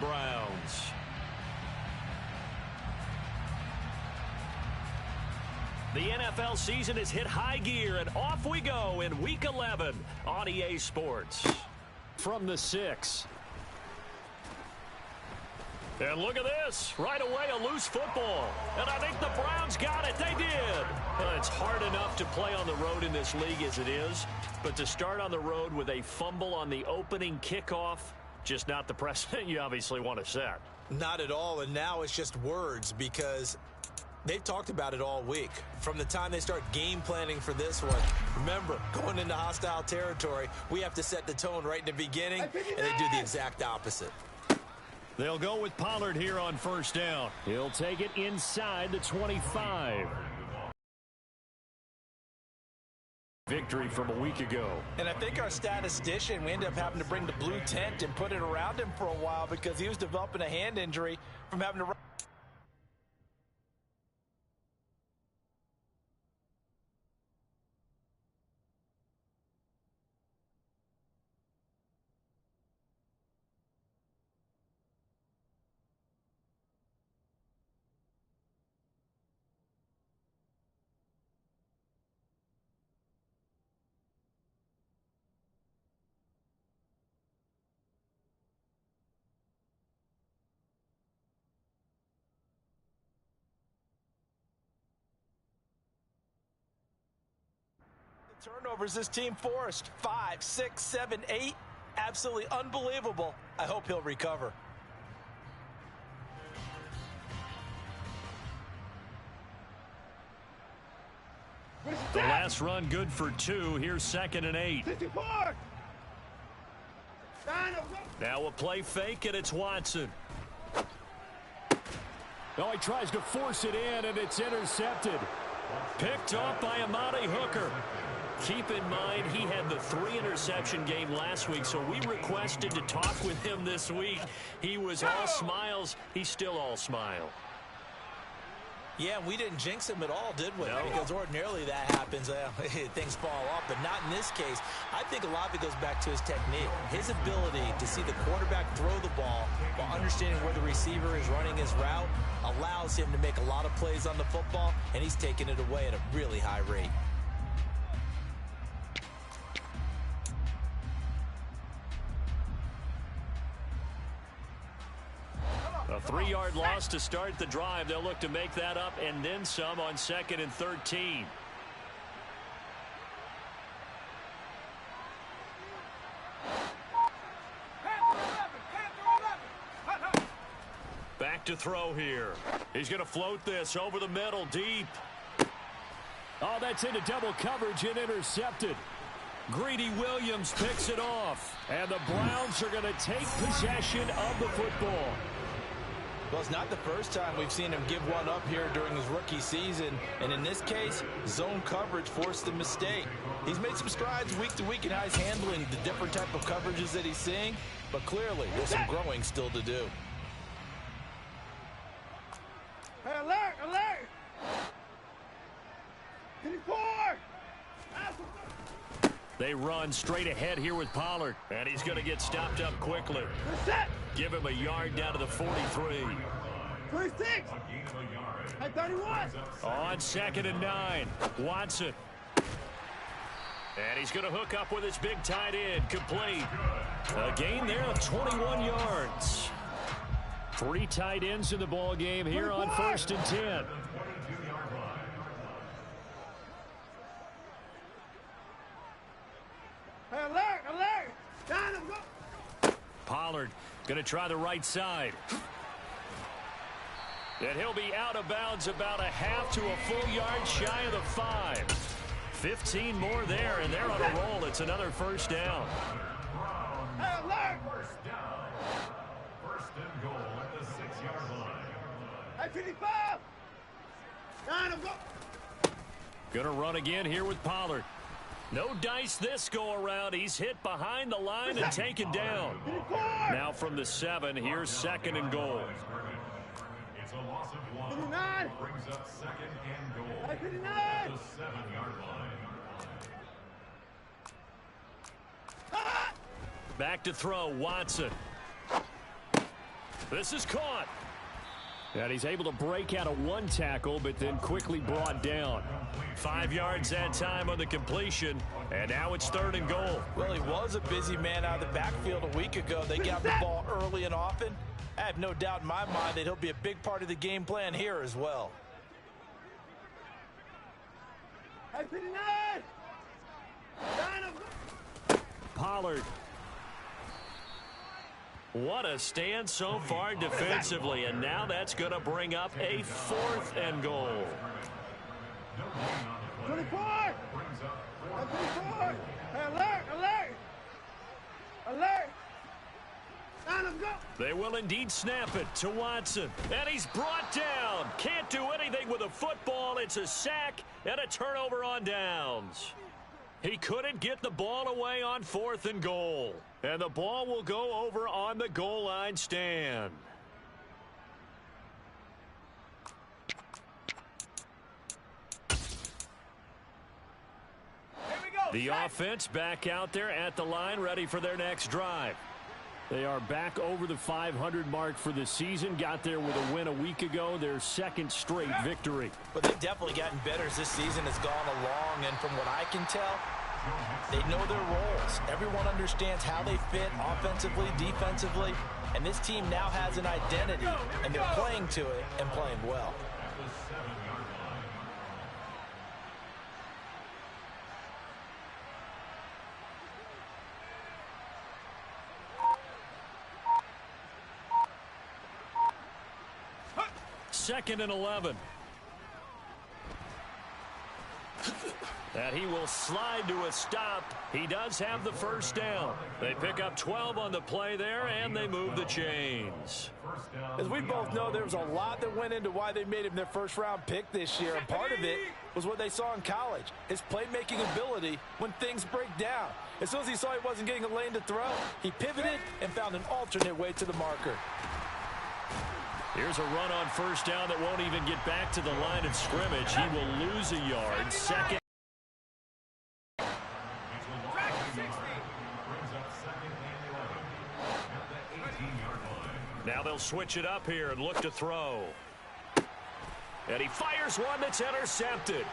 Browns. The NFL season has hit high gear, and off we go in Week 11 on EA Sports. From the 6. And look at this. Right away, a loose football. And I think the Browns got it. They did. It's hard enough to play on the road in this league as it is. But to start on the road with a fumble on the opening kickoff, just not the precedent you obviously want to set. Not at all. And now it's just words because they've talked about it all week. From the time they start game planning for this one, remember, going into hostile territory, we have to set the tone right in the beginning, and they do the exact opposite. They'll go with Pollard here on first down. He'll take it inside the 25. Victory from a week ago. And I think our statistician, we ended up having to bring the blue tent and put it around him for a while because he was developing a hand injury from having to run. Turnovers this team forced. 5, 6, 7, 8. Absolutely unbelievable. I hope he'll recover. The last run good for 2. Here's 2nd and 8. Now a play fake, and it's Watson. Oh, he tries to force it in, and it's intercepted. Picked off by Amani Hooker. Keep in mind, he had the 3-interception game last week, so we requested to talk with him this week. He was all smiles. He's still all smile. Yeah, we didn't jinx him at all, did we? No. Because ordinarily that happens. Things fall off, but not in this case. I think a lot of it goes back to his technique. His ability to see the quarterback throw the ball while understanding where the receiver is running his route allows him to make a lot of plays on the football, and he's taking it away at a really high rate. A 3-yard loss to start the drive. They'll look to make that up and then some on 2nd and 13. Back to throw here. He's going to float this over the middle, deep. Oh, that's into double coverage and intercepted. Greedy Williams picks it off. And the Browns are going to take possession of the football. Well, it's not the first time we've seen him give one up here during his rookie season. And in this case, zone coverage forced the mistake. He's made some strides week to week in how he's handling the different type of coverages that he's seeing. But clearly, there's some growing still to do. Hey, alert! Alert! 54! They run straight ahead here with Pollard. And he's going to get stopped up quickly. Give him a yard down to the 43. 26! Hey, 31! On 2nd and 9. Watson. And he's going to hook up with his big tight end. Complete. A gain there of 21 yards. 3 tight ends in the ball game here on 1st and 10. Hey, alert! Alert! Down and go! Pollard going to try the right side. And he'll be out of bounds about a half to a full yard shy of the 5. 15 more there, and they're on a roll. It's another first down. Hey, alert! First and goal at the 6-yard line. Hey, 55! Down and go! Going to run again here with Pollard. No dice this go-around. He's hit behind the line and taken down. Now from the 7, here's 2nd and goal. It's a loss of 1. 59! Brings up 2nd and goal. Hey, 59! At the 7-yard line. Back to throw, Watson. This is caught. And he's able to break out of one tackle, but then quickly brought down. 5 yards that time on the completion, and now it's 3rd and goal. Well, he was a busy man out of the backfield a week ago. They got the ball early and often. I have no doubt in my mind that he'll be a big part of the game plan here as well. Pollard. What a stand so far defensively, and now that's going to bring up a 4th and goal. 24! 24! Hey, alert! Alert! Alert! Down and go! They will indeed snap it to Watson, and he's brought down. Can't do anything with a football. It's a sack and a turnover on downs. He couldn't get the ball away on 4th and goal. And the ball will go over on the goal line stand. Here we go! The offense back out there at the line, ready for their next drive. They are back over the 500 mark for the season. Got there with a win a week ago, their 2nd straight victory. But they've definitely gotten better as this season has gone along, and from what I can tell, they know their roles. Everyone understands how they fit offensively, defensively, and this team now has an identity, and they're playing to it and playing well. Second and 11. And he will slide to a stop. He does have the first down. They pick up 12 on the play there, and they move the chains. As we both know, there was a lot that went into why they made him their first-round pick this year, and part of it was what they saw in college, his playmaking ability when things break down. As soon as he saw he wasn't getting a lane to throw, he pivoted and found an alternate way to the marker. Here's a run on first down that won't even get back to the line of scrimmage. He will lose a yard. Second. Now they'll switch it up here and look to throw. And he fires one that's intercepted.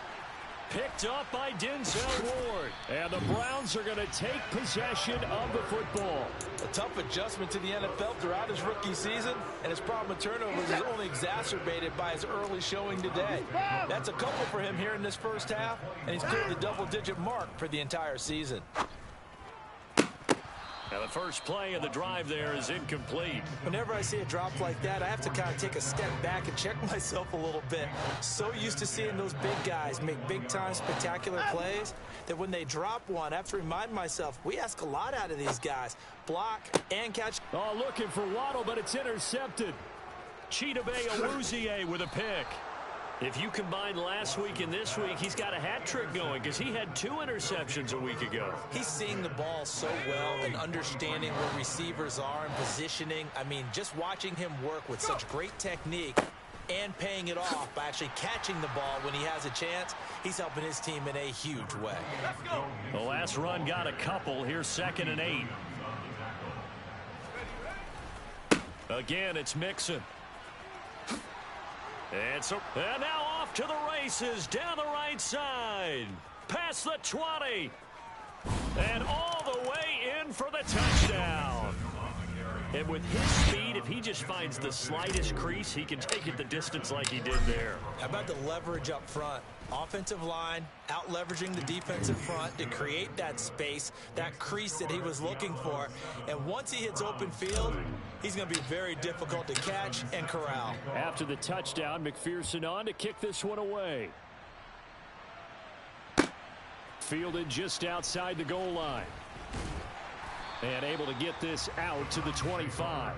Picked up by Denzel Ward. And the Browns are going to take possession of the football. A tough adjustment to the NFL throughout his rookie season, and his problem with turnovers is only exacerbated by his early showing today. That's a couple for him here in this first half, and he's cleared the double-digit mark for the entire season. Now the first play of the drive there is incomplete. Whenever I see a drop like that, I have to kind of take a step back and check myself a little bit. So used to seeing those big guys make big-time spectacular plays that when they drop one, I have to remind myself, we ask a lot out of these guys. Block and catch. Oh, looking for Waddle, but it's intercepted. Chidobe Awuzie with a pick. If you combine last week and this week, he's got a hat trick going because he had 2 interceptions a week ago. He's seeing the ball so well and understanding where receivers are and positioning. I mean, just watching him work with such great technique and paying it off by actually catching the ball when he has a chance, he's helping his team in a huge way. The last run got a couple. Here's 2nd and 8. Again, it's Mixon. And now off to the races down the right side. Past the 20. And all the way in for the touchdown. And with his speed, if he just finds the slightest crease, he can take it the distance like he did there. How about the leverage up front? Offensive line out leveraging the defensive front to create that space, that crease that he was looking for. And once he hits open field, he's going to be very difficult to catch and corral. After the touchdown, McPherson on to kick this one away. Fielded just outside the goal line. And able to get this out to the 25.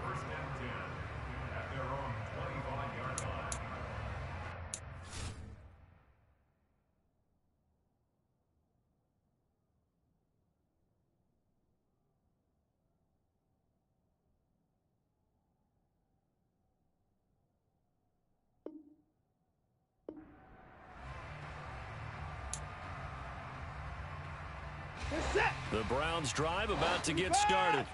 The Browns drive about to get started.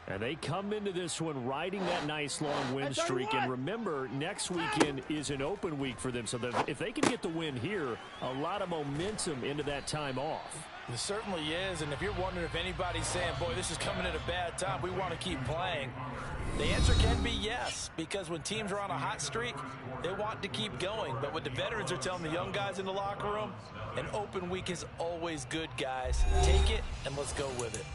And they come into this one riding that nice long win streak. And remember, next weekend is an open week for them. So if they can get the win here, a lot of momentum into that time off. It certainly is. And if you're wondering if anybody's saying, boy, this is coming at a bad time, we want to keep playing, the answer can be yes. Because when teams are on a hot streak, they want to keep going. But what the veterans are telling the young guys in the locker room, an open week is always good, guys. Take it and let's go with it.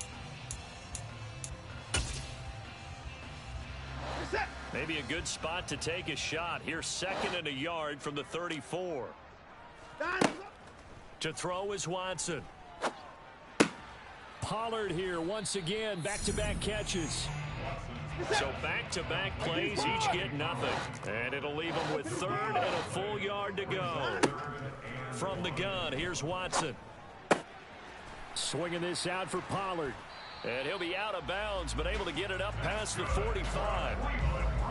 Maybe a good spot to take a shot. Here's 2nd and a yard from the 34. To throw is Watson. Pollard here once again. Back-to-back catches. So back-to-back plays, each get nothing. And it'll leave them with 3rd and a full yard to go. From the gun, here's Watson. Swinging this out for Pollard. And he'll be out of bounds, but able to get it up past the 45.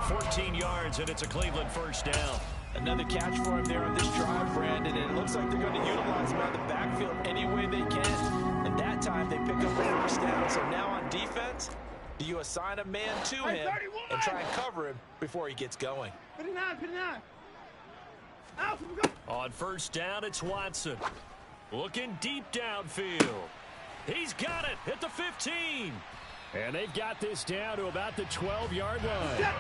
14 yards, and it's a Cleveland first down. Another catch for him there on this drive, Brandon, and it looks like they're going to utilize him out the backfield any way they can. And that time, they pick up a first down. So now on defense, do you assign a man to him and try and cover him before he gets going? 59. On first down, it's Watson. Looking deep downfield. He's got it at the 15. And they've got this down to about the 12-yard line.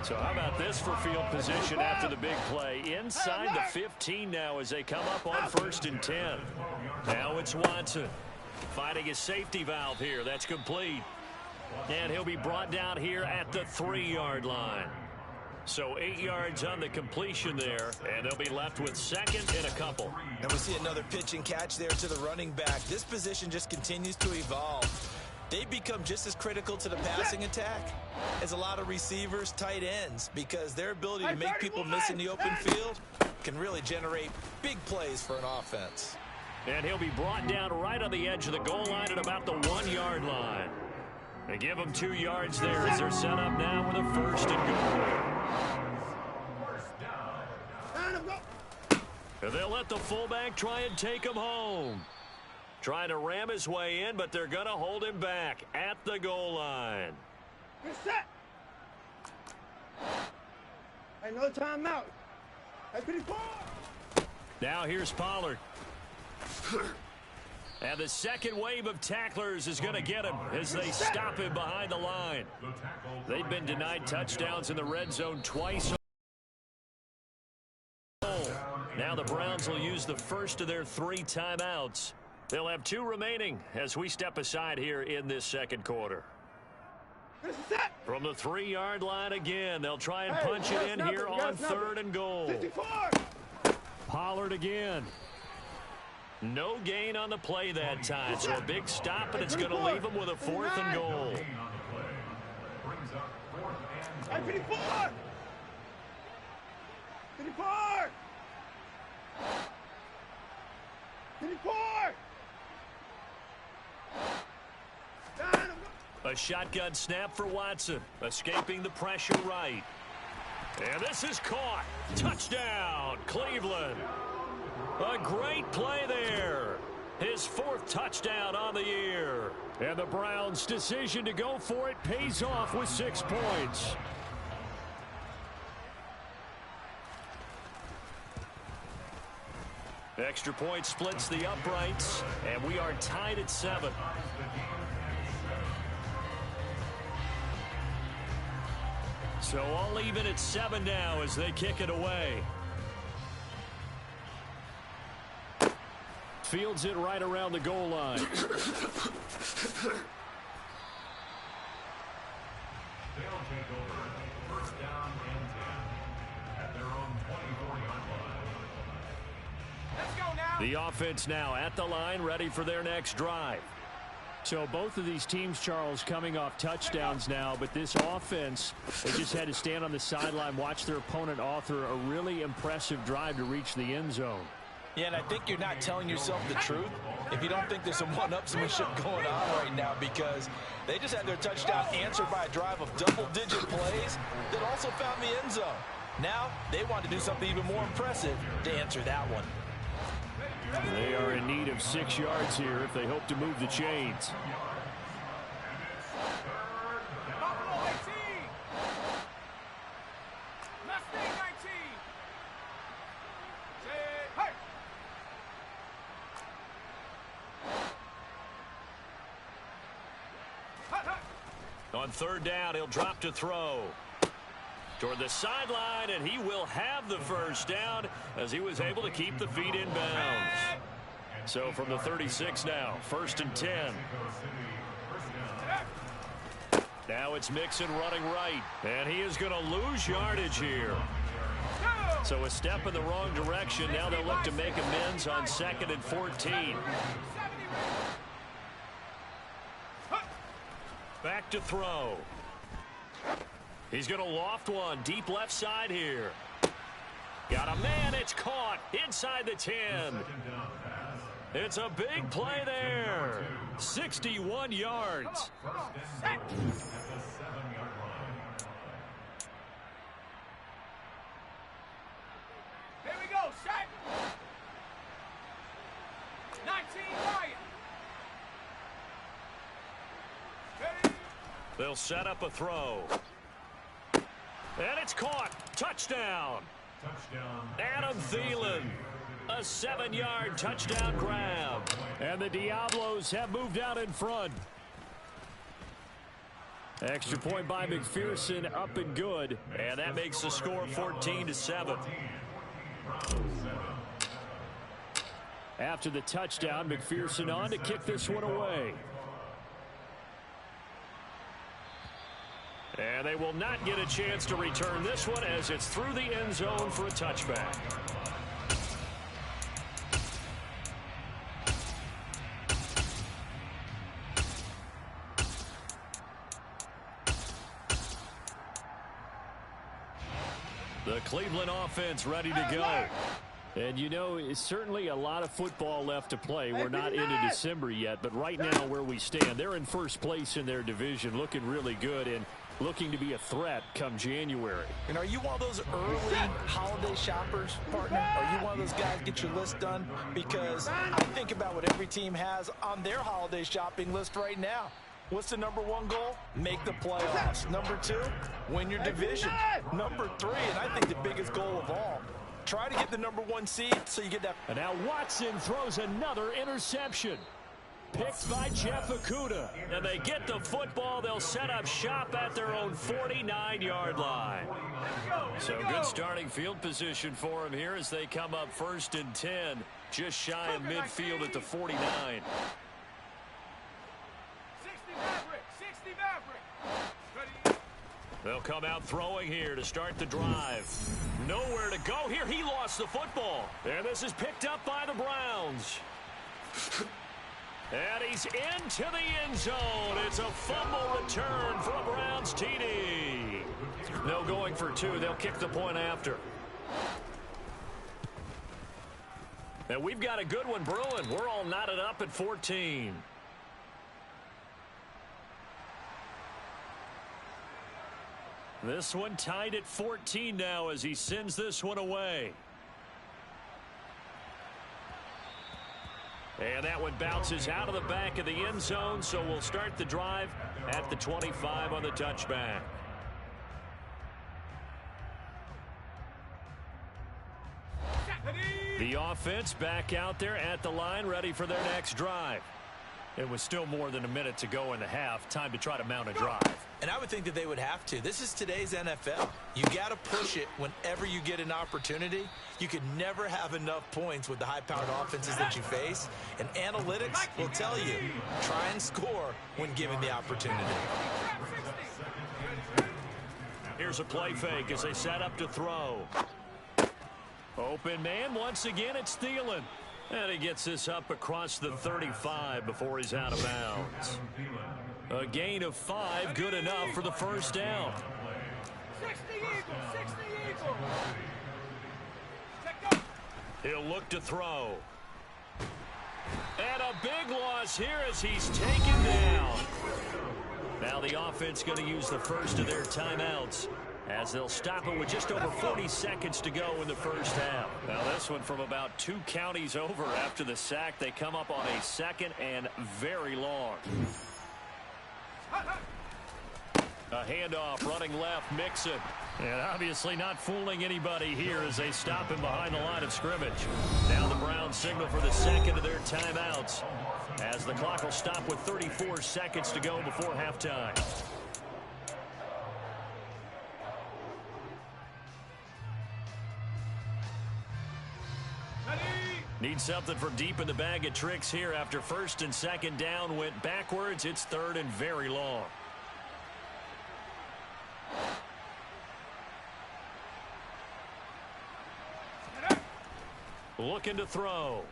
So how about this for field position after the big play? Inside the 15 now as they come up on 1st and 10. Now it's Watson finding his safety valve here. That's complete. And he'll be brought down here at the 3-yard line. So 8 yards on the completion there, and they'll be left with 2nd and a couple. And we see another pitch and catch there to the running back. This position just continues to evolve. They become just as critical to the passing attack as a lot of receivers, tight ends, because their ability to make people miss in the open field can really generate big plays for an offense. And he'll be brought down right on the edge of the goal line at about the 1-yard line. They give him 2 yards there as they're set up now with a 1st and goal. And they'll let the fullback try and take him home. Trying to ram his way in, but they're going to hold him back at the goal line. Get set. Hey, no timeout. Hey, pretty far. Now here's Pollard. And the second wave of tacklers is going to get him as they stop him behind the line. They've been denied touchdowns in the red zone twice. Now the Browns will use the first of their 3 timeouts. They'll have 2 remaining as we step aside here in this second quarter. From the 3-yard line again, they'll try and punch it in here on 3rd and goal. Pollard again. No gain on the play that time, so a big stop, and it's going to leave them with a 4th and goal. Hey, 54! 54! 54! A shotgun snap for Watson, escaping the pressure right. And this is caught. Touchdown, Cleveland. A great play there. His 4th touchdown on the year. And the Browns' decision to go for it pays off with 6 points. Extra point splits the uprights, and we are tied at 7. So all even at 7 now as they kick it away. Fields it right around the goal line. They'll take over 1st down and 10 at their own 24-yard line. Let's go now. The offense now at the line, ready for their next drive. So both of these teams, Charles, coming off touchdowns now, but this offense, they just had to stand on the sideline, watch their opponent author a really impressive drive to reach the end zone. Yeah, and I think you're not telling yourself the truth if you don't think there's some one-upsmanship going on right now, because they just had their touchdown answered by a drive of double-digit plays that also found the end zone. Now they want to do something even more impressive to answer that one. They are in need of 6 yards here if they hope to move the chains. On third down, he'll drop to throw. Toward the sideline, and he will have the first down as he was able to keep the feet in bounds. So from the 36 now, 1st and 10. Now it's Mixon running right, and he is going to lose yardage here. So a step in the wrong direction. Now they'll look to make amends on 2nd and 14. Back to throw. He's going to loft one deep left side here. Got a man. It's caught inside the 10. It's a big play there. 61 yards. Here we go, set. 19 Ryan. They'll set up a throw. And it's caught. Touchdown. Adam Thielen. A 7-yard touchdown grab. And the Diablos have moved out in front. Extra point by McPherson, up and good. And that makes the score 14-7. After the touchdown, McPherson on to kick this one away. And they will not get a chance to return this one as it's through the end zone for a touchback. The Cleveland offense ready to go. And, you know, it's certainly a lot of football left to play. We're not into December yet, but right now where we stand, they're in first place in their division, looking really good and looking to be a threat come January. And are you one of those early holiday shoppers, partner? Are you one of those guys get your list done? Because I think about what every team has on their holiday shopping list right now. What's the number one goal? Make the playoffs. Number 2, win your division. Number 3, and I think the biggest goal of all, try to get the number 1 seed so you get that. And now Watson throws another interception. Picked by Jeff Okudah. And they get the football. They'll set up shop at their own 49-yard line. So good starting field position for them here as they come up 1st and 10. Just shy of midfield at the 49. 60 Maverick. They'll come out throwing here to start the drive. Nowhere to go here. He lost the football. And this is picked up by the Browns. And he's into the end zone. It's a fumble return for a Browns TD. No going for 2. They'll kick the point after. And we've got a good one brewing. We're all knotted up at 14. This one tied at 14 now as he sends this one away. And that one bounces out of the back of the end zone, so we'll start the drive at the 25 on the touchback. The offense back out there at the line, ready for their next drive. It was still more than a minute to go in the half. Time to try to mount a drive. And I would think that they would have to. This is today's NFL. You got to push it whenever you get an opportunity. You could never have enough points with the high-powered offenses that you face. And analytics will tell you, try and score when given the opportunity. Here's a play fake as they set up to throw. Open man, once again, it's Thielen. And he gets this up across the 35 before he's out of bounds. A gain of 5, good enough for the first down. 60 Eagles. He'll look to throw. And a big loss here as he's taken down. Now the offense going to use the first of their timeouts as they'll stop it with just over 40 seconds to go in the first half. Now this one from about 2 counties over after the sack. They come up on a 2nd and very long. A handoff running left, Mixon. And obviously not fooling anybody here as they stop him behind the line of scrimmage. Now the Browns signal for the 2nd of their timeouts as the clock will stop with 34 seconds to go before halftime. Need something from deep in the bag of tricks here after first and second down went backwards. It's third and very long. Looking to throw.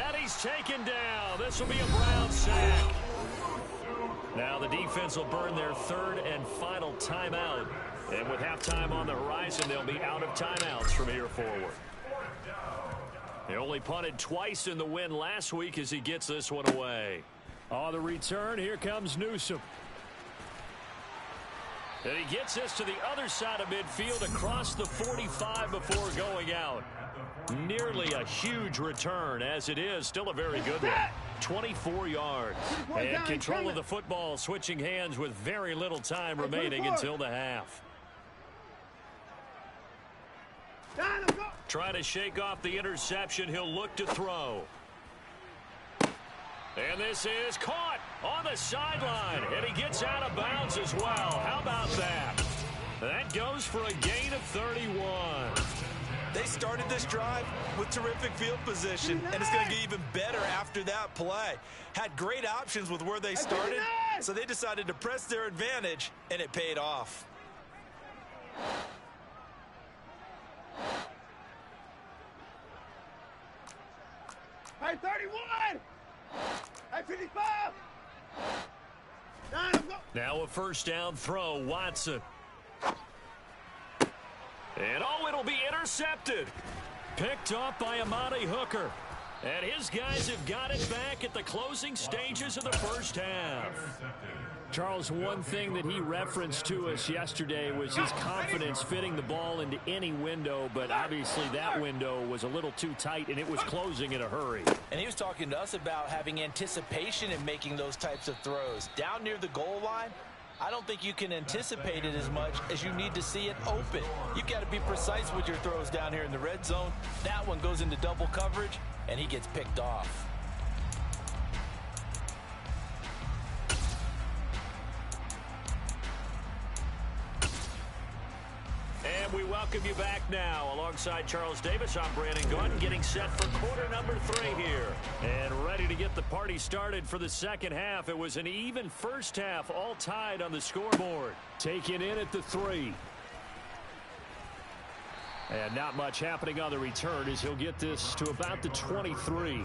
And he's taken down. This will be a Brown sack. Now the defense will burn their third and final timeout. And with halftime on the horizon, they'll be out of timeouts from here forward. He only punted twice in the win last week as he gets this one away. On the return, here comes Newsome. And he gets this to the other side of midfield across the 45 before going out. Nearly a huge return as it is. Still a very good one. 24 yards. And control of the football switching hands with very little time remaining until the half. Trying to shake off the interception. He'll look to throw. And this is caught on the sideline. And he gets out of bounds as well. How about that? That goes for a gain of 31. They started this drive with terrific field position, and it's going to get even better after that play. Had great options with where they started, so they decided to press their advantage, and it paid off. Hey, 31! Hey, 55! Now a first down throw, Watson. And oh, it'll be intercepted. Picked off by Amani Hooker. And his guys have got it back at the closing stages of the first half. Charles, one thing that he referenced to us yesterday was his confidence fitting the ball into any window, but obviously that window was a little too tight, and it was closing in a hurry. And he was talking to us about having anticipation in making those types of throws. Down near the goal line, I don't think you can anticipate it as much as you need to see it open. You've got to be precise with your throws down here in the red zone. That one goes into double coverage, and he gets picked off. And we welcome you back now. Alongside Charles Davis, I'm Brandon Gunn, getting set for quarter number 3 here. And ready to get the party started for the second half. It was an even first half, all tied on the scoreboard. Taken in at the 3. And not much happening on the return as he'll get this to about the 23.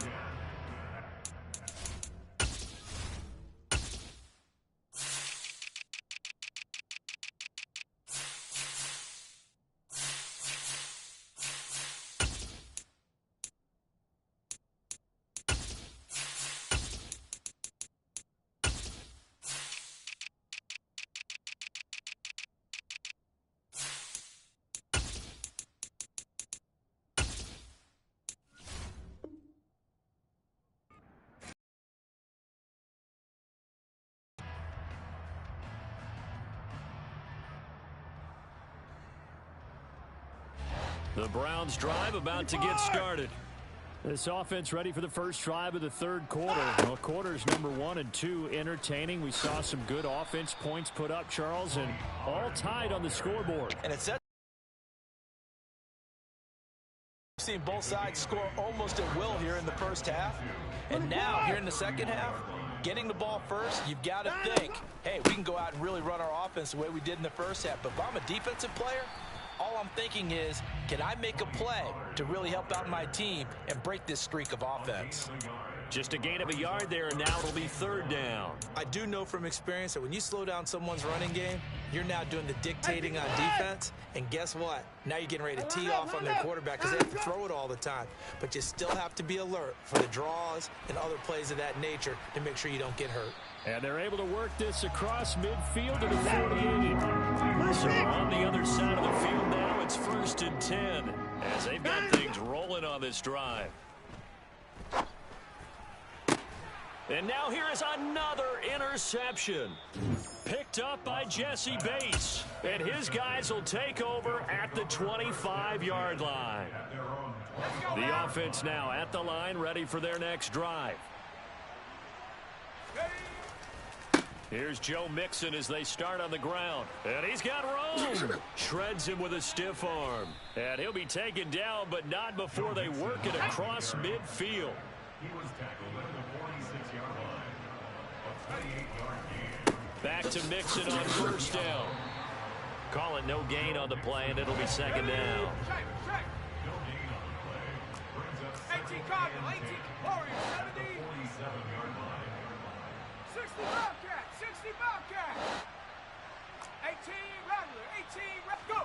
The Browns drive about to get started. This offense ready for the first drive of the third quarter. Well, quarters number 1 and 2 entertaining. We saw some good offense points put up, Charles, and all tied on the scoreboard. And it's set. We've seen both sides score almost at will here in the first half. And now, here in the second half, getting the ball first, you've got to think, hey, we can go out and really run our offense the way we did in the first half. But if I'm a defensive player, all I'm thinking is, can I make a play to really help out my team and break this streak of offense? Just a gain of a yard there, and now it'll be third down. I do know from experience that when you slow down someone's running game, you're now doing the dictating on defense. And guess what? Now you're getting ready to tee off on their quarterback because they have to throw it all the time. But you still have to be alert for the draws and other plays of that nature to make sure you don't get hurt. And they're able to work this across midfield to the 48. So on the other side of the field now, it's first and 10 as they've got things rolling on this drive. And now here is another interception. Picked up by Jesse Bates. And his guys will take over at the 25-yard line. The offense now at the line, ready for their next drive. Here's Joe Mixon as they start on the ground. And he's got room. Shreds him with a stiff arm. And he'll be taken down, but not before they work it across midfield. He was tackled at the 46-yard line. A 28-yard gain. Back to Mixon on first down. Call it no gain on the play, and it'll be second down. No gain on the play. Brings up 18 Cardinal, 18 Warriors, 70. 47-yard line. 60 Bobcat, 60 Bobcat. 18 Rattler, 18 go.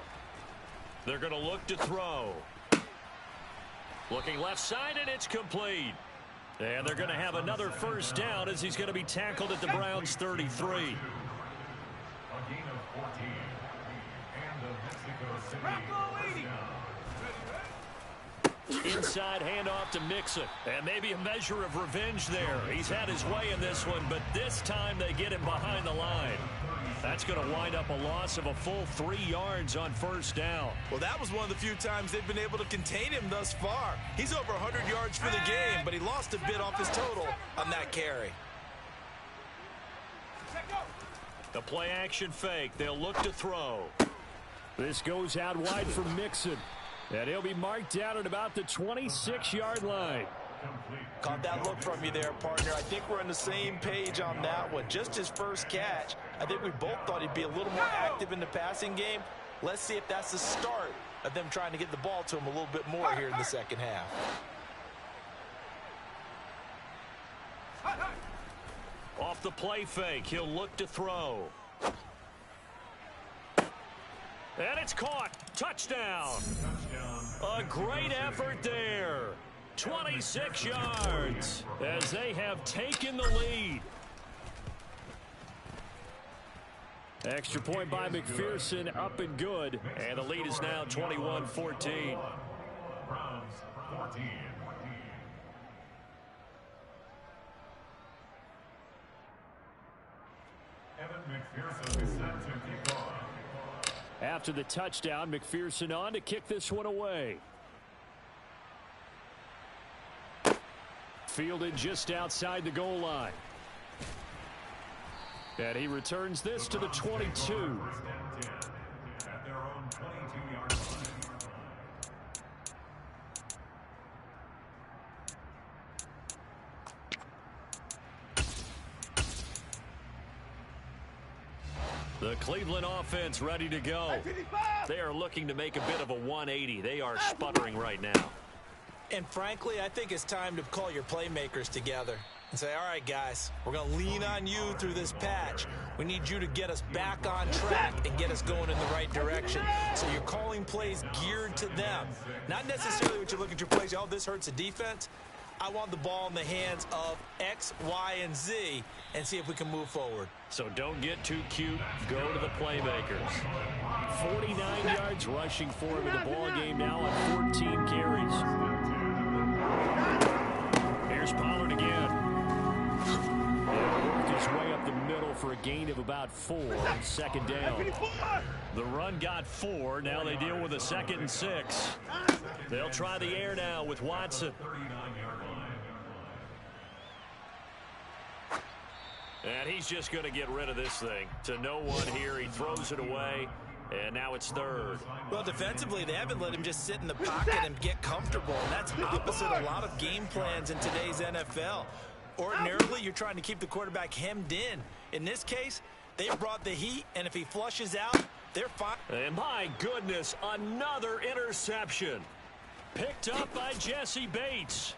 They're going to look to throw. Looking left side, and it's complete. And they're going to have another first down as he's going to be tackled at the Browns' 33. A gain of 14. And the Mexico City Rocco, 80. Inside handoff to Mixon. And maybe a measure of revenge there. He's had his way in this one, but this time they get him behind the line. That's going to wind up a loss of a full 3 yards on first down. Well, that was one of the few times they've been able to contain him thus far. He's over 100 yards for the game, but he lost a bit off his total on that carry. The play action fake. They'll look to throw. This goes out wide for Mixon. And he'll be marked down at about the 26-yard line. Caught that look from you there, partner. I think we're on the same page on that one. Just his first catch. I think we both thought he'd be a little more active in the passing game. Let's see if that's the start of them trying to get the ball to him a little bit more here in the second half. Off the play fake, he'll look to throw. And it's caught. Touchdown. A great effort there. 26 yards as they have taken the lead. Extra point by McPherson, up and good. And the lead is now 21-14. Browns 14. Evan McPherson is set to kick off. After the touchdown, McPherson on to kick this one away. Fielded just outside the goal line. And he returns this to the 22. First and 10 at their own 22-yard line. The Cleveland offense ready to go. They are looking to make a bit of a 180. They are sputtering right now. And frankly, I think it's time to call your playmakers together and say, all right, guys, we're going to lean on you through this patch. We need you to get us back on track and get us going in the right direction. So you're calling plays geared to them. Not necessarily what you're looking at your plays. Oh, this hurts the defense. I want the ball in the hands of X, Y, and Z and see if we can move forward. So don't get too cute. Go to the playmakers. 49 yards rushing for him in the ball game now on 14 carries. Here's Pollard again. And worked his way up the middle for a gain of about 4. Second down. The run got 4. Now they deal with a 2nd and 6. They'll try the air now with Watson. And he's just going to get rid of this thing. To no one here. He throws it away. And now it's 3rd. Well, defensively, they haven't let him just sit in the pocket and get comfortable. And that's opposite a lot of game plans in today's NFL. Ordinarily, you're trying to keep the quarterback hemmed in. In this case, they brought the heat, and if he flushes out, they're fine. And my goodness, another interception. Picked up by Jesse Bates.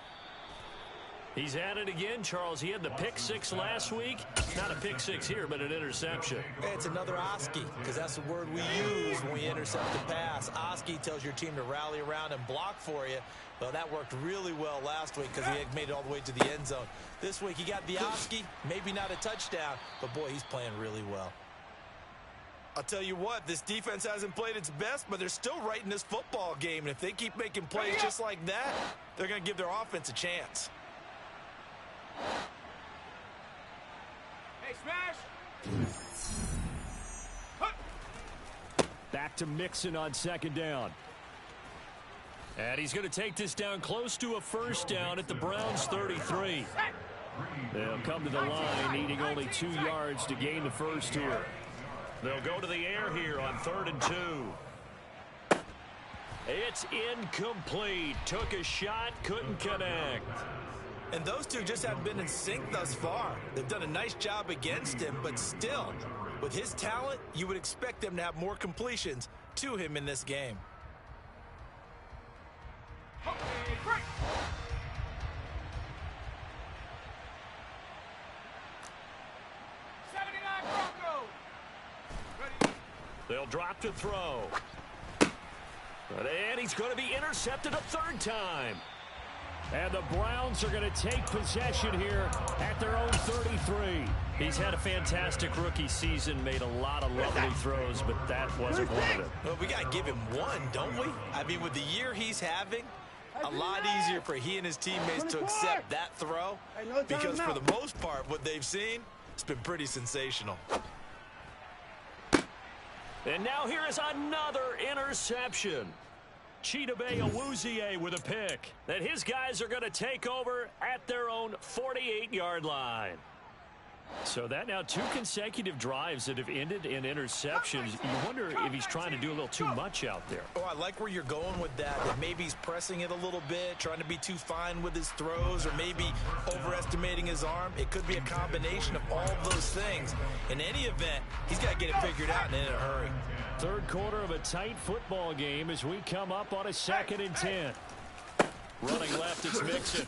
He's at it again, Charles. He had the pick 6 last week. Not a pick 6 here, but an interception. It's another Oski, because that's the word we use when we intercept the pass. Oski tells your team to rally around and block for you. Well, that worked really well last week because he had made it all the way to the end zone. This week, he got the Oski, maybe not a touchdown, but boy, he's playing really well. I'll tell you what, this defense hasn't played its best, but they're still right in this football game. And if they keep making plays just like that, they're going to give their offense a chance. Hey, smash! Back to Mixon on 2nd down. And he's going to take this down close to a 1st down at the Browns' 33. They'll come to the line, needing only 2 yards to gain the first here. They'll go to the air here on 3rd and 2. It's incomplete. Took a shot, couldn't connect. And those two just haven't been in sync thus far. They've done a nice job against him, but still, with his talent, you would expect them to have more completions to him in this game. They'll drop to throw. And he's going to be intercepted a 3rd time. And the Browns are going to take possession here at their own 33. He's had a fantastic rookie season, made a lot of lovely throws, but that wasn't one of them. Well, we got to give him one, don't we? I mean, with the year he's having, a lot easier for he and his teammates to accept that throw, because for the most part, what they've seen, it's been pretty sensational. And now here is another interception. Chidobe Awuzie with a pick. And his guys are going to take over at their own 48-yard line. So that now 2 consecutive drives that have ended in interceptions. You wonder if he's trying to do a little too much out there. Oh, I like where you're going with that. That maybe he's pressing it a little bit, trying to be too fine with his throws, or maybe overestimating his arm. It could be a combination of all those things. In any event, he's got to get it figured out and in a hurry. 3rd quarter of a tight football game as we come up on a 2nd and 10. Running left, it's Mixon.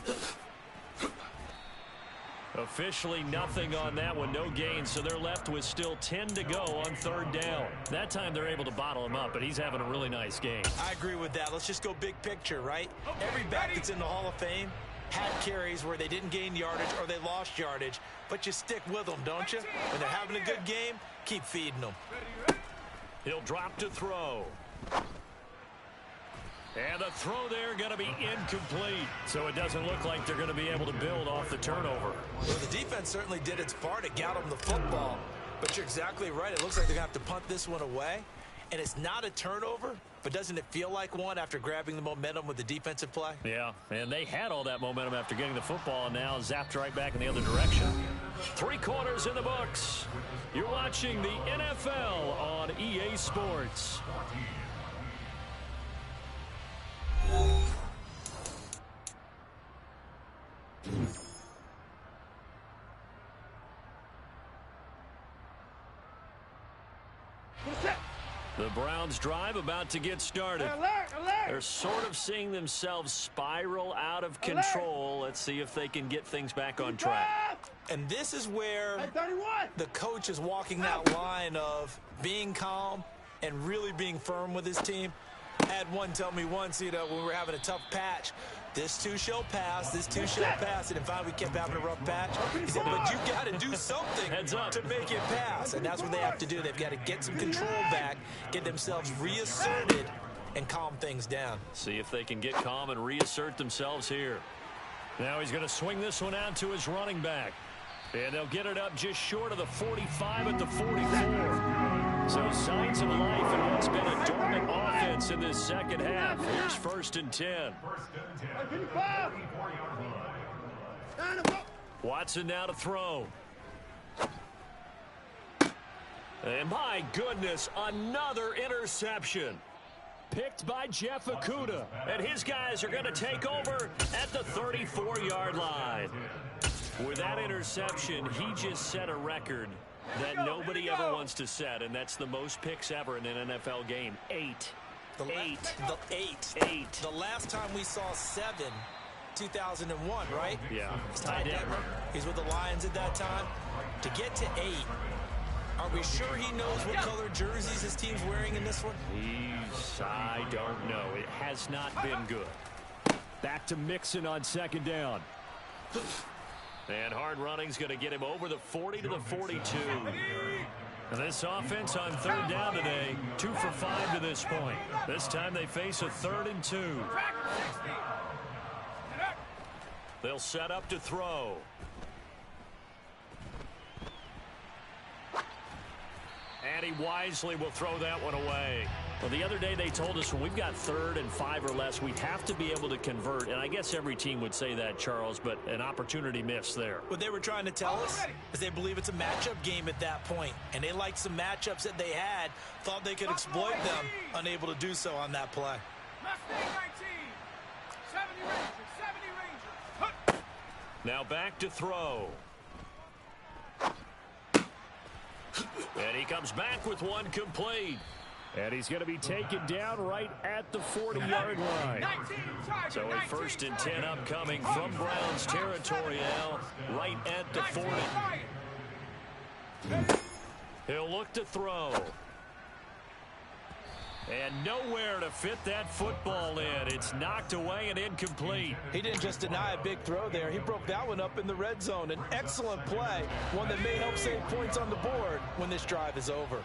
Officially nothing on that one, no gain, so they're left with still 10 to go on 3rd down. That time they're able to bottle him up, but he's having a really nice game. I agree with that. Let's just go big picture, right? Every back that's in the Hall of Fame had carries where they didn't gain yardage or they lost yardage, but you stick with them, don't you? When they're having a good game, keep feeding them. He'll drop to throw. And the throw there going to be incomplete. So it doesn't look like they're going to be able to build off the turnover. Well, the defense certainly did its part to get them the football. But you're exactly right. It looks like they're going to have to punt this one away. And it's not a turnover, but doesn't it feel like one after grabbing the momentum with the defensive play? Yeah, and they had all that momentum after getting the football, and now zapped right back in the other direction. 3 quarters in the books. You're watching the NFL on EA Sports. The Browns drive about to get started. They're sort of seeing themselves spiral out of control. Let's see if they can get things back on track. And this is where the coach is walking that line of being calm and really being firm with his team. I had one tell me once, when we were having a tough patch, this too shall pass, this too shall pass, and finally we kept having a rough patch. He said, but you got to do something to make it pass, and that's what they have to do. They've got to get some control back, get themselves reasserted, and calm things down. See if they can get calm and reassert themselves here. Now he's going to swing this one out to his running back, and they'll get it up just short of the 45 at the 44. So signs of life in what's been a dormant offense in this second half. Here's 1st and 10. Watson now to throw. And my goodness, another interception. Picked by Jeff Okudah. And his guys are going to take over at the 34-yard line. With that interception, he just set a record that nobody ever wants to set, and that's the most picks ever in an NFL game. 8. Eight. The last time we saw 7, 2001, right? Yeah. Ty Detmer. He's with the Lions at that time. To get to 8, are we sure he knows what color jerseys his team's wearing in this one? I don't know. It has not been good. Back to Mixon on 2nd down. And hard running's going to get him over the 40 to the 42. And this offense on 3rd down today, 2 for 5 to this point. This time they face a 3rd and 2. They'll set up to throw. And he wisely will throw that one away. Well, the other day they told us when we've got 3rd and 5 or less, we have to be able to convert. And I guess every team would say that, Charles, but an opportunity missed there. What they were trying to tell us is they believe it's a matchup game at that point. And they liked some matchups that they had, thought they could exploit them, unable to do so on that play. Mustang 19. 70 Rangers. 70 Rangers. Now back to throw. And he comes back with one complete. And he's going to be taken down right at the 40-yard line. So a 1st and 10 upcoming from Browns territory now, right at the 40. He'll look to throw. And nowhere to fit that football in. It's knocked away and incomplete. He didn't just deny a big throw there. He broke that one up in the red zone. An excellent play, one that may help save points on the board when this drive is over.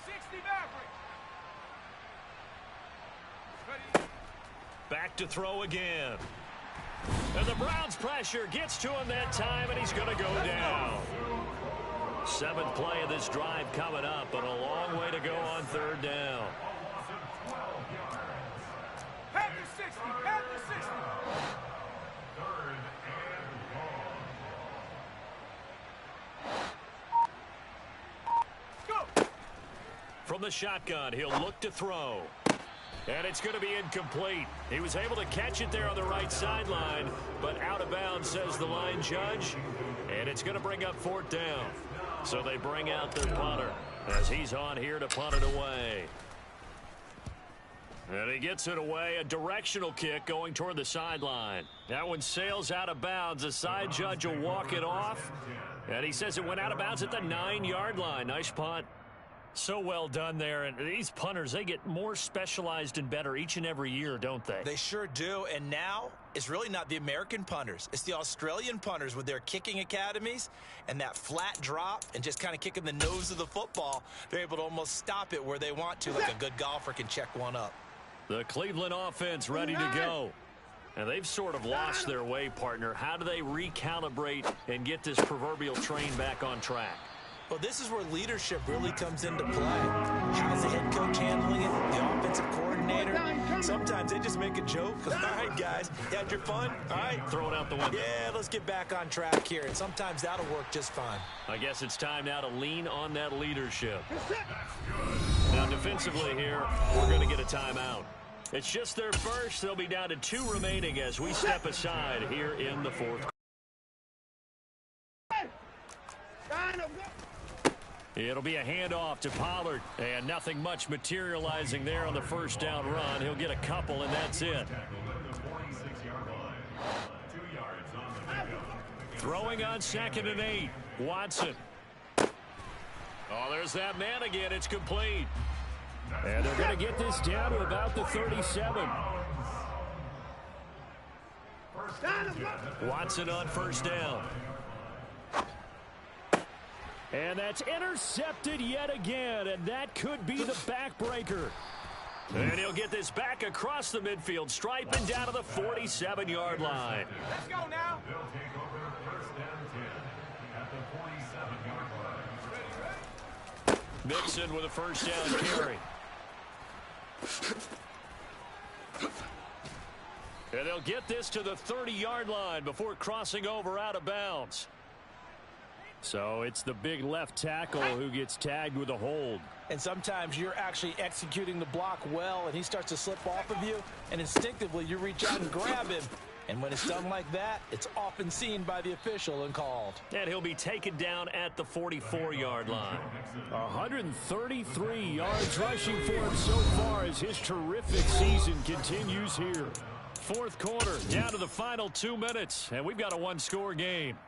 60 Maverick. Back to throw again. And the Browns pressure gets to him that time, and he's going to go down. 7th play of this drive coming up, but a long way to go on 3rd down. Head to 60. Head to 60. 3rd and long. Go. From the shotgun, he'll look to throw. And it's going to be incomplete. He was able to catch it there on the right sideline, but out of bounds, says the line judge. And it's going to bring up 4th down. So they bring out their punter as he's on here to punt it away. And he gets it away, a directional kick going toward the sideline. That one sails out of bounds. The side judge will walk it off. And he says it went out of bounds at the 9-yard line. Nice punt. So well done there. And these punters, they get more specialized and better each and every year, don't they? They sure do. And now it's really not the American punters. It's the Australian punters with their kicking academies and that flat drop and just kind of kicking the nose of the football. They're able to almost stop it where they want to, like a good golfer can check one up. The Cleveland offense ready to go. And they've sort of lost their way, partner. How do they recalibrate and get this proverbial train back on track? Well, this is where leadership really comes into play. How's the head coach handling it? The offensive coordinator? Sometimes they just make a joke. All right, guys, you had your fun? All right. Throw it out the window. Yeah, let's get back on track here. And sometimes that'll work just fine. I guess it's time now to lean on that leadership. Now, defensively here, we're going to get a timeout. It's just their first. They'll be down to 2 remaining as we step aside here in the 4th. It'll be a handoff to Pollard, and nothing much materializing there on the 1st down run. He'll get a couple, and that's it. Throwing on 2nd and 8. Watson. Oh, there's that man again. It's complete. And they're going to get this down to about the 37. Watson on 1st down. And that's intercepted yet again, and that could be the backbreaker. And he'll get this back across the midfield stripe and down to the 47-yard line. Let's go now. They'll take over 1st and 10 at the 47-yard line. Mixon with a 1st down carry. And they'll get this to the 30-yard line before crossing over out of bounds. So it's the big left tackle who gets tagged with a hold. And sometimes you're actually executing the block well, and he starts to slip off of you, and instinctively you reach out and grab him. And when it's done like that, it's often seen by the official and called. And he'll be taken down at the 44-yard line. 133 yards rushing for him so far as his terrific season continues here. 4th quarter, down to the final 2 minutes, and we've got a 1-score game.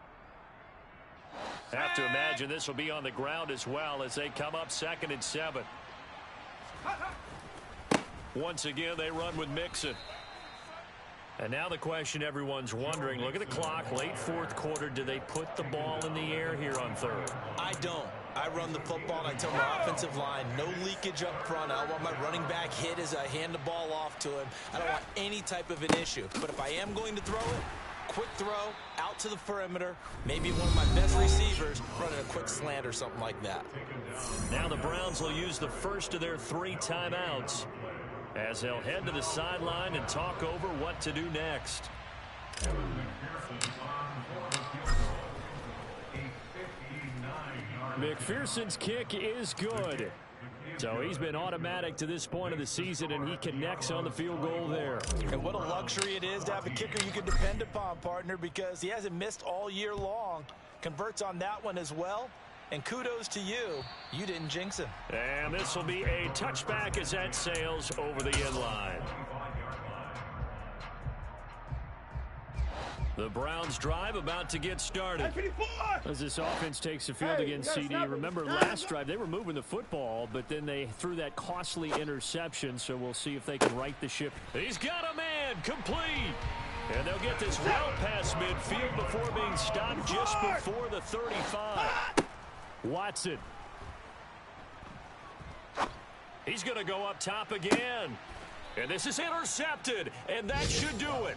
Have to imagine this will be on the ground as well as they come up 2nd and 7. Once again, they run with Mixon. And now the question everyone's wondering, look at the clock, late 4th quarter, do they put the ball in the air here on 3rd? I don't. I run the football, and I tell my offensive line, no leakage up front. I don't want my running back hit as I hand the ball off to him. I don't want any type of an issue. But if I am going to throw it, quick throw out to the perimeter. Maybe one of my best receivers running a quick slant or something like that. Now the Browns will use the first of their 3 timeouts as they'll head to the sideline and talk over what to do next. McPherson's kick is good. So he's been automatic to this point of the season, and he connects on the field goal there. And what a luxury it is to have a kicker you can depend upon, partner, because he hasn't missed all year long. Converts on that one as well. And kudos to you. You didn't jinx him. And this will be a touchback as that sails over the end line. The Browns drive about to get started. As this offense takes the field against CD. Remember last drive they were moving the football, but then they threw that costly interception, so we'll see if they can right the ship. He's got a man, complete. And they'll get this well past midfield before being stopped just before the 35. Watson. He's going to go up top again. And this is intercepted, and that should do it.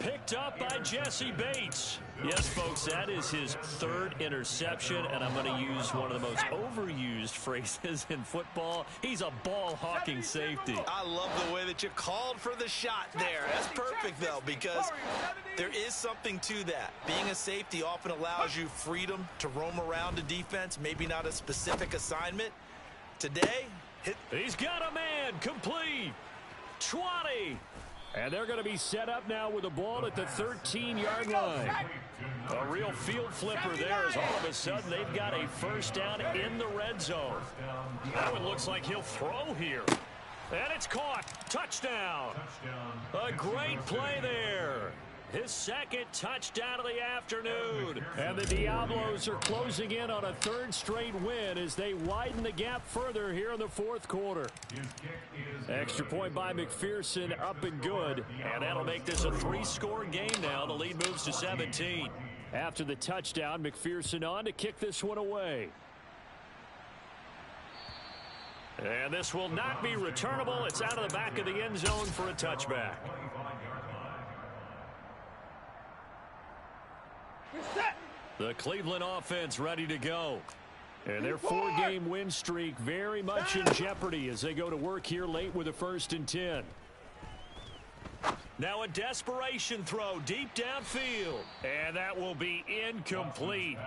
Picked up by Jesse Bates. Yes, folks, that is his 3rd interception, and I'm going to use one of the most overused phrases in football. He's a ball-hawking safety. I love the way that you called for the shot there. That's perfect, though, because there is something to that. Being a safety often allows you freedom to roam around the defense, maybe not a specific assignment. Today, he's got a man, complete. 20. And they're going to be set up now with the ball at the 13-yard line. A real field flipper there as all of a sudden they've got a first down in the red zone. That one looks like he'll throw here. And it's caught. Touchdown. A great play there. His 2nd touchdown of the afternoon. And the Diablos are closing in on a 3rd straight win as they widen the gap further here in the 4th quarter. Extra point by McPherson, up and good. And that'll make this a 3-score game now. The lead moves to 17. After the touchdown, McPherson on to kick this one away. And this will not be returnable. It's out of the back of the end zone for a touchback. The Cleveland offense ready to go. And their 4-game win streak very much in jeopardy as they go to work here late with a 1st and 10. Now a desperation throw deep downfield. And that will be incomplete.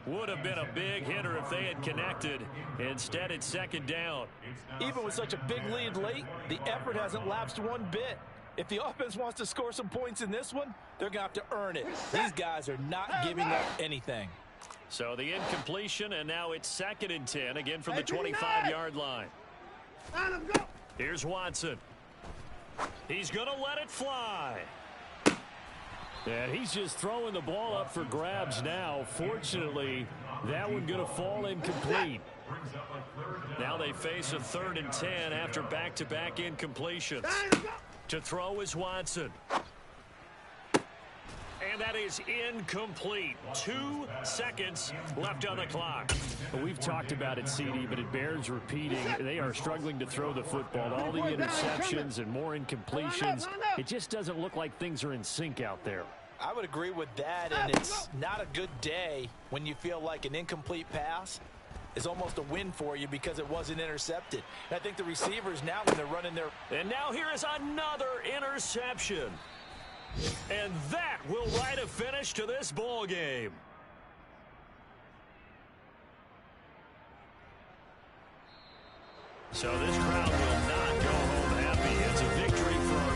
Would have been a big hitter if they had connected. Instead, it's 2nd down. Even with such a big lead late, the effort hasn't lapsed one bit. If the offense wants to score some points in this one, they're going to have to earn it. These guys are not giving up anything. So the incompletion, and now it's 2nd and 10, again from the 25-yard line. Here's Watson. He's going to let it fly. And he's just throwing the ball up for grabs now. Fortunately, that one going to fall incomplete. Now they face a 3rd and 10 after back-to-back incompletions. To throw is Watson. And that is incomplete. 2 seconds left on the clock. Well, we've talked about it, CD, but it bears repeating. They are struggling to throw the football. All the interceptions and more incompletions. It just doesn't look like things are in sync out there. I would agree with that, and it's not a good day when you feel like an incomplete pass is almost a win for you because it wasn't intercepted. And I think the receivers now, when they're running their... And now here is another interception. And that will write a finish to this ball game. So this crowd will not go home happy. It's a victory for our